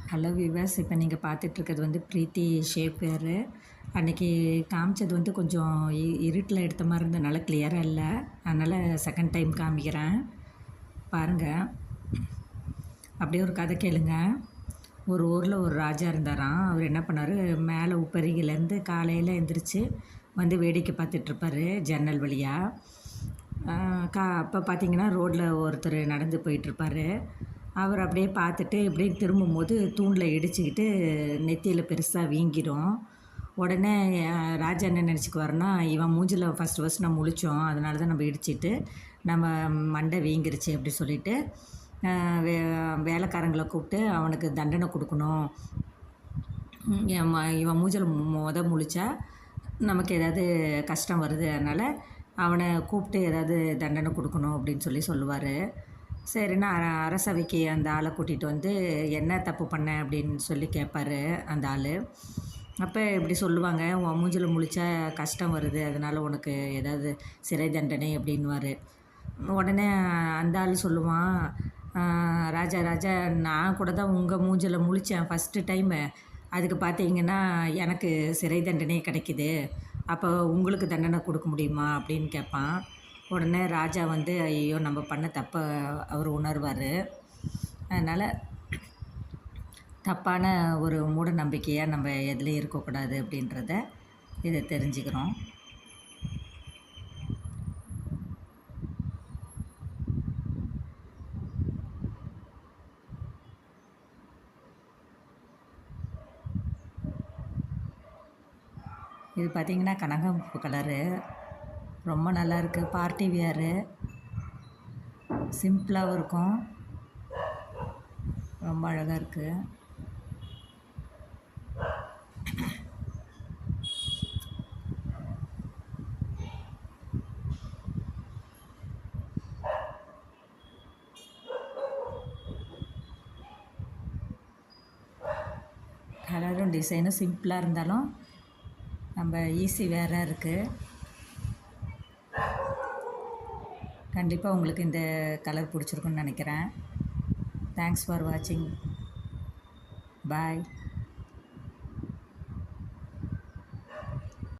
Hello viewers, இப்போ நீங்கள் பார்த்துட்ருக்கிறது வந்து ப்ரீத்தி ஷேப் வேரு. அன்றைக்கி காமிச்சது வந்து கொஞ்சம் இருட்டில் எடுத்த மாதிரி இருந்ததுனால கிளியராக இல்லை. அதனால் செகண்ட் டைம் காமிக்கிறேன் பாருங்கள். அப்படியே ஒரு கதை கேளுங்க. ஒரு ஊரில் ஒரு ராஜா இருந்தாராம். அவர் என்ன பண்ணார், மேலே உப்பரிகிலேருந்து காலையில் எழுந்திரிச்சு வந்து வேடிக்கை பார்த்துட்ருப்பார் ஜன்னல் வழியாக. அப்போ பார்த்தீங்கன்னா ரோட்டில் ஒருத்தர் நடந்து போயிட்டுருப்பார். அவர் அப்படியே பார்த்துட்டு இப்படியே திரும்பும்போது தூணில் இடிச்சுக்கிட்டு நெத்தியில் பெருசாக வீங்கிடும். உடனே ராஜா என்ன நினச்சிக்குவாருன்னா, இவன் மூஞ்சில் ஃபஸ்ட்டு நம்ம முழித்தோம், அதனால தான் நம்ம இடிச்சிட்டு நம்ம மண்டை வீங்கிருச்சு அப்படி சொல்லிவிட்டு வேலைக்காரங்களை கூப்பிட்டு அவனுக்கு தண்டனை கொடுக்கணும். இவன் மூஞ்சில் முழிச்சா நமக்கு ஏதாவது கஷ்டம் வருது, அதனால் அவனை கூப்பிட்டு ஏதாவது தண்டனை கொடுக்கணும் அப்படின்னு சொல்லுவார். சரின்னு அரசவைக்கு அந்த ஆளை கூட்டிகிட்டு வந்து என்ன தப்பு பண்ண அப்படின்னு சொல்லி கேட்பார் அந்த ஆள். அப்போ இப்படி சொல்லுவாங்க, உன் மூஞ்சில் முழிச்சா கஷ்டம் வருது, அதனால் உனக்கு ஏதாவது சிறை தண்டனை அப்படின்வார். உடனே அந்த ஆள் சொல்லுவான், ராஜா ராஜா, நான் கூட தான் உங்கள் மூஞ்சில் முழித்தேன் ஃபஸ்ட்டு டைமு, அதுக்கு பார்த்தீங்கன்னா எனக்கு சிறை தண்டனை கிடைக்கிது, அப்போ உங்களுக்கு தண்டனை கொடுக்க முடியுமா அப்படின்னு கேட்பான். உடனே ராஜா வந்து ஐயோ நம்ம பண்ண தப்பை அவர் உணர்வார். அதனால் தப்பான ஒரு மூட நம்பிக்கையாக நம்ம எதுலேயும் இருக்கக்கூடாது அப்படின்றத இதை தெரிஞ்சுக்கிறோம். இது பார்த்திங்கன்னா கனகாம்பூ கலரு, ரொம்ப நல்லாயிருக்கு. பார்ட்டி வியரு, சிம்பிளாகவும் இருக்கும், ரொம்ப அழகாக இருக்குது. கலரும் டிசைனும் சிம்பிளாக இருந்தாலும் நம்ம ஈஸி வேராக இருக்குது. கண்டிப்பாக உங்களுக்கு இந்த கலர் பிடிச்சிருக்குன்னு நினைக்கிறேன். தேங்க்ஸ் ஃபார் வாட்சிங். பாய்.